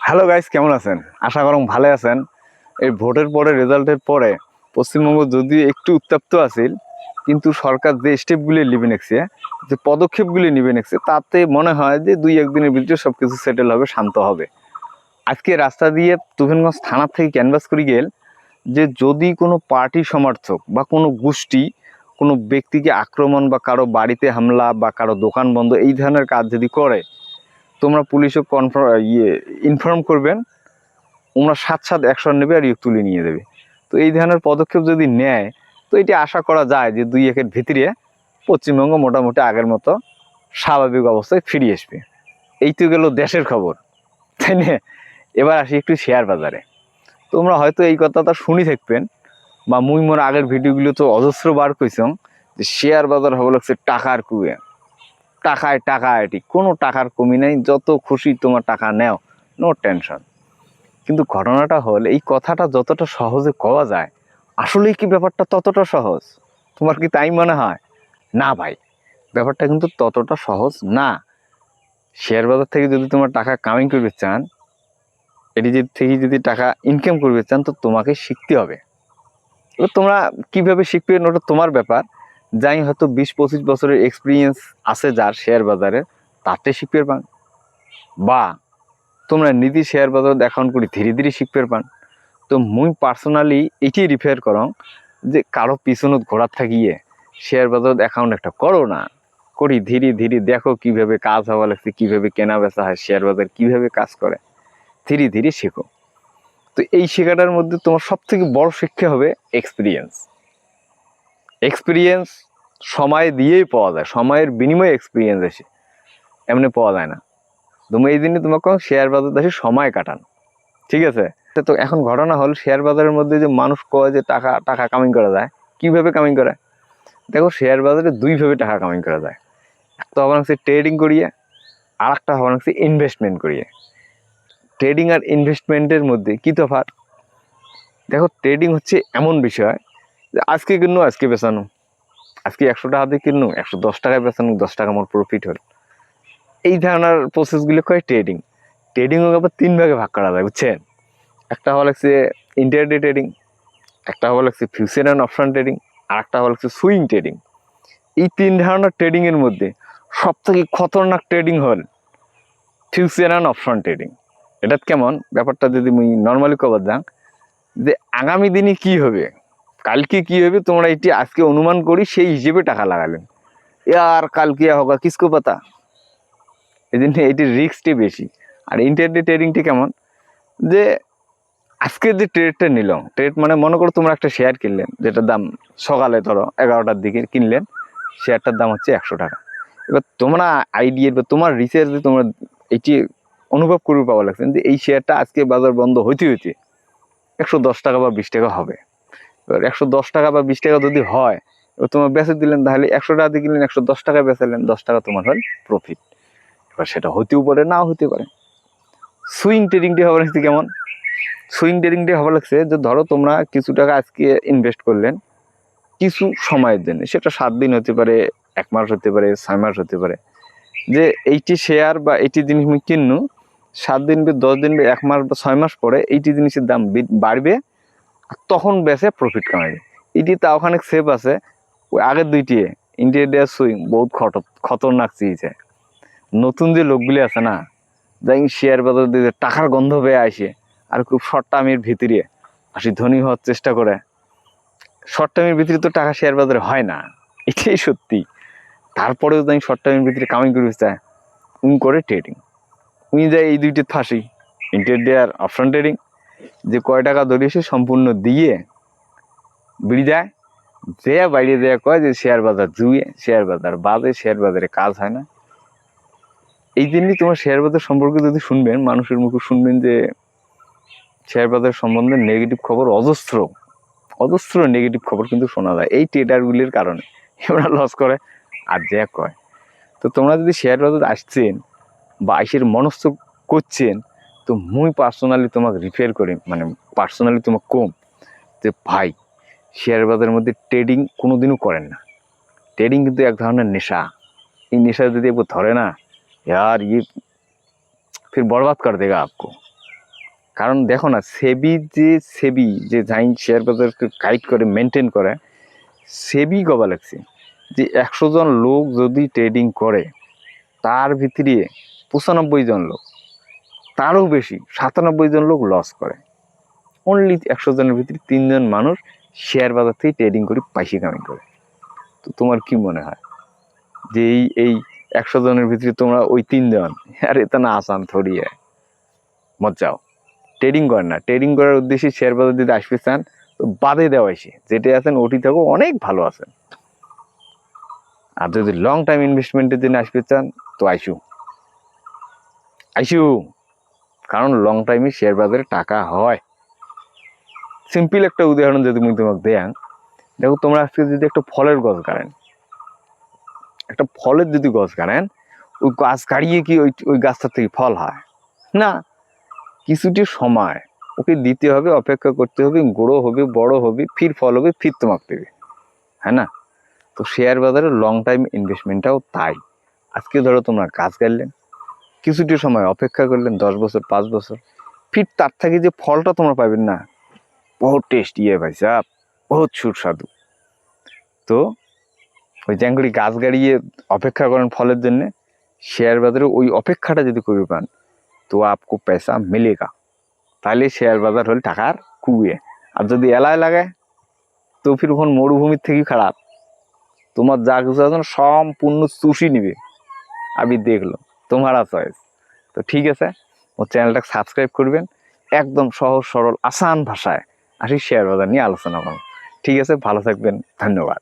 Hello guys, কেমন আছেন? আশা করুন ভালো আছেন। এই ভোটের পরে রেজাল্টের পরে পশ্চিমবঙ্গ যদিও একটু উত্তপ্ত আছিল, কিন্তু সরকার যে স্টেপগুলি নিবে নেছে, যে পদক্ষেপগুলি নিবে নেছে, তাতে মনে হয় যে দুই একদিনের ভিতরে সব কিছু সেটেল হবে, শান্ত হবে। আজকে রাস্তা দিয়ে তুফানগঞ্জ থানা থেকে ক্যানভাস করে গেল যে যদি কোনো পার্টি সমর্থক বা কোনো গোষ্ঠী কোনো ব্যক্তিকে আক্রমণ বা কারো বাড়িতে হামলা বা কারো দোকান বন্ধ এই ধরনের কাজ যদি করে, তোমরা পুলিশও ইনফর্ম করবেন, ওনারা সাথে অ্যাকশন নেবে আর তুলে নিয়ে দেবে। তো এই ধরনের পদক্ষেপ যদি নেয়, তো এটি আশা করা যায় যে দুই একের ভিতরে পশ্চিমবঙ্গ মোটামুটি আগের মতো স্বাভাবিক অবস্থায় ফিরে আসবে। এই তো গেল দেশের খবর, তাই না? এবার আসি একটু শেয়ার বাজারে। তোমরা হয়তো এই কথাটা শুনি থাকবেন, বা মুই মোর আগের ভিডিওগুলো তো অজস্র বার কইছং যে শেয়ার বাজার হবো লাগছে টাকার কুয়ে, টাকায় টাকা, এটি কোনো টাকার কমি নাই, যত খুশি তোমার টাকা নেও, নো টেনশন। কিন্তু ঘটনাটা হল, এই কথাটা যতটা সহজে কওয়া যায়, আসলেই কি ব্যাপারটা ততটা সহজ? তোমার কি তাই মনে হয়? না ভাই, ব্যাপারটা কিন্তু ততটা সহজ না। শেয়ার বাজার থেকে যদি তোমার টাকা কামাই করবে চান, এটি থেকে যদি টাকা ইনকাম করবে চান, তো তোমাকে শিখতে হবে। এবার তোমরা কিভাবে শিখবে ওটা তোমার ব্যাপার। যাই হয়তো 20-25 বছরের এক্সপিরিয়েন্স আছে যার শেয়ার বাজারে, তাতে শিখতে পান, বা তোমরা নিজে শেয়ার বাজার অ্যাকাউন্ট করে ধীরে ধীরে শিখতে পান। তো মুই পার্সোনালি এটি রিফার করং যে কারো পিছনত ঘোরার থাকিয়ে শেয়ার বাজার অ্যাকাউন্ট একটা করো না, করি ধীরে ধীরে দেখো কিভাবে কাজ হওয়া লাগছে, কিভাবে কেনা বেচা হয়, শেয়ার বাজার কিভাবে কাজ করে, ধীরে ধীরে শেখো। তো এই শেখাটার মধ্যে তোমার সব থেকে বড় শিক্ষা হবে এক্সপিরিয়েন্স। এক্সপিরিয়েন্স সময় দিয়েই পাওয়া যায়, সময়ের বিনিময়ে এক্সপিরিয়েন্স এসে এমনি পাওয়া যায় না। তুমি এই দিনে তোমাকে শেয়ার বাজার দেশে সময় কাটান, ঠিক আছে? তো এখন ঘটনা হল, শেয়ার বাজারের মধ্যে যে মানুষ কয় যে টাকা টাকা কামাই করা যায়, কিভাবে কামাই করে? দেখো, শেয়ার বাজারে দুইভাবে টাকা কামাই করা যায়। একটা হবার হচ্ছে ট্রেডিং করিয়ে, আর একটা হবার হচ্ছে ইনভেস্টমেন্ট করিয়ে। ট্রেডিং আর ইনভেস্টমেন্টের মধ্যে কি তফাৎ? দেখো, ট্রেডিং হচ্ছে এমন বিষয় যে আজকে কিনো আজকে বেচানো, আজকে 100 টাকা দিয়ে কিনো 110 টাকায় বেচানো, 10 টাকা আমার প্রফিট হল। এই ধরনের প্রসেসগুলো কয় ট্রেডিং। ট্রেডিং আবার 3 ভাগে ভাগ করা যায়, বুঝছেন? একটা হওয়া লাগছে ইন্টারডে ট্রেডিং, একটা হওয়া লাগছে ফিউচার অ্যান্ড অপশন ট্রেডিং, আর একটা হওয়া লাগছে সুইং ট্রেডিং। এই 3 ধরনের ট্রেডিং এর মধ্যে সব থেকে খতরনাক ট্রেডিং হল ফিউচার অ্যান্ড অপশন ট্রেডিং। এটা কেমন ব্যাপারটা যদি মুই নর্মালি কবার যাং, যে আগামী দিনে কি হবে, কালকে কি হবে, তোমরা এটি আজকে অনুমান করি সেই হিসেবে টাকা লাগালেন, আর কালকে হোক কিসকো পাতা। এই জন্য এটির রিস্কটি বেশি। আর ইন্টারডে ট্রেডিংটি কেমন, যে আজকে যে ট্রেডটা নিলাম, ট্রেড মানে মনে করো তোমরা একটা শেয়ার কিনলেন, যেটার দাম সকালে ধরো 11টার দিকে কিনলেন, শেয়ারটার দাম হচ্ছে 100 টাকা। এবার তোমরা আইডিয়া বা তোমার রিসার্চে তোমরা এটি অনুভব করবে পাওয়া লাগছেন যে এই শেয়ারটা আজকে বাজার বন্ধ হইতে হইতে 110 টাকা বা 20 টাকা হবে। এবার 110 টাকা বা 20 টাকা যদি হয়, এবার তোমার বেচে দিলেন, তাহলে 100 টাকা দিয়ে কিনলেন, 110 টাকায় বেচালেন, 10 টাকা তোমার হল প্রফিট। এবার সেটা হতেও পারে, নাও হতে পারে। সুইং ট্রেডিংটি হবে লাগছে কেমন? সুইং ট্রেডিংটি হবে লাগছে যে ধরো তোমরা কিছু টাকা আজকে ইনভেস্ট করলেন কিছু সময়ের জন্য, সেটা 7 দিন হতে পারে, 1 মাস হতে পারে, 6 মাস হতে পারে। যে এইটি শেয়ার বা এইটি জিনিস আমি কিনু, 7 দিন বা 10 দিন বা 1 মাস বা 6 মাস পরে এইটি জিনিসের দাম বাড়বে, তখন বেচে প্রফিট কামাইবে। এটি তা ওখানে সেফ আছে। ওই আগের দুইটি ইন্টারডে সুইং বহুত খতরনাক চিজ। নতুন যে লোকগুলি আছে না, যাই শেয়ার বাজার দিয়ে টাকার গন্ধ পেয়ে আসে, আর খুব শর্ট টার্মের ভিতরে আসি ধনী হওয়ার চেষ্টা করে, শর্ট টার্মের ভিতরে তো টাকা শেয়ার বাজারে হয় না, এটাই সত্যি। তারপরেও যাই শর্ট টার্মের ভিতরে কামাই করতে চায়, করে ট্রেডিং। উনি যায় এই দুইটি ফাঁসি, ইন্টারডে আর অপশন ট্রেডিং। যে কয় টাকা ধরে সে সম্পূর্ণ দিয়ে বেড়ে যায়, যে বাইরে দেয়া কয় যে শেয়ার বাজার জুয়ে, শেয়ার বাজার বাজে, শেয়ার বাজারে কাজ হয় না। এই জন্যই তোমার শেয়ার বাজার সম্পর্কে যদি শুনবেন, মানুষের মুখে শুনবেন যে শেয়ার বাজার সম্বন্ধে নেগেটিভ খবর অজস্র অজস্র নেগেটিভ খবর কিন্তু শোনা যায় এই ট্রেডারগুলির কারণে। ওরা লস করে আর যে কয়। তো তোমরা যদি শেয়ার বাজার আসছেন বা আইসের মনস্থ করছেন, তো মুই পার্সোনালি তোমাকে রিফার করি, মানে পার্সোনালি তোমাকে কম যে ভাই, শেয়ার বাজারের মধ্যে ট্রেডিং কোনোদিনও করেন না। ট্রেডিং কিন্তু এক ধরনের নেশা। এই নেশা যদি একবার ধরে না, यार ये फिर बर्बाद कर देगा आपको। কারণ দেখো না, সেবি যে যাই শেয়ার বাজারকে গাইড করে মেনটেন করে, সেবি কবা লাগছে যে 100 জন লোক যদি ট্রেডিং করে তার ভিতরে 95 জন লোক, তারও বেশি 97 জন লোক লস করে। অনলি 100 জনের ভিতরে 3 জন মানুষ শেয়ার বাজার থেকে ট্রেডিং করে পয়সা কামাই করে। তো তোমার কি মনে হয় যে এই 100 জনের ভিতরে তোমরা ওই 3 জন, আর এটা না আসান থরিয়ে মত যাও ট্রেডিং করে না, ট্রেডিং করার উদ্দেশ্যে শেয়ার বাজার যদি আসতে চান তো বাদে দেওয়া এসে যেটা আছেন ওটি থাকো অনেক ভালো আছেন। আর যদি লং টাইম ইনভেস্টমেন্টের জন্য আসতে চান তো আইসু, কারণ লং টাইমে শেয়ার বাজারে টাকা হয়। সিম্পল একটা উদাহরণ যদি আমি তোমাকে দেন, দেখো তোমরা আজকে যদি একটা ফলের গাছ গাড়েন, একটা ফলের যদি গাছ গাড়েন, ওই গাছ গাড়িয়ে কি ওই গাছটার থেকে ফল হয় না, কিছুটি সময় ওকে দিতে হবে, অপেক্ষা করতে হবে, গ্রো হবে, বড় হবে, ফির ফল হবে, ফির তোমাকে দেবে, হ্যাঁ না? তো শেয়ার বাজারে লং টাইম ইনভেস্টমেন্টটাও তাই। আজকে ধরো তোমরা গাছ গাড়লেন, কিছুটি সময় অপেক্ষা করলেন, 10 বছর 5 বছর, ফির তার থেকে যে ফলটা তোমরা পাবেন না, বহুত টেস্টি ভাই সাহেব, বহুত সুস্বাদু। তো ওই জ্যাঙ্গুলি গাছ গাড়িয়ে অপেক্ষা করেন ফলের জন্য, শেয়ার বাজারে ওই অপেক্ষাটা যদি করে পান তো আপকো পয়সা মিলেগা। তাহলে শেয়ার বাজার হলে টাকার কুয়ে। আর যদি এলায় লাগায় তো ফির ওখানে মরুভূমির থেকে খারাপ, তোমার যা কিছু আছে সম্পূর্ণ চুষি নিবে। আমি দেখলো তোমারা চয়েস। তো ঠিক আছে, ও চ্যানেলটাকে সাবস্ক্রাইব করবেন, একদম সহজ সরল আসান ভাষায় আসি শেয়ার বাজার নিয়ে আলোচনা করুন। ঠিক আছে, ভালো থাকবেন, ধন্যবাদ।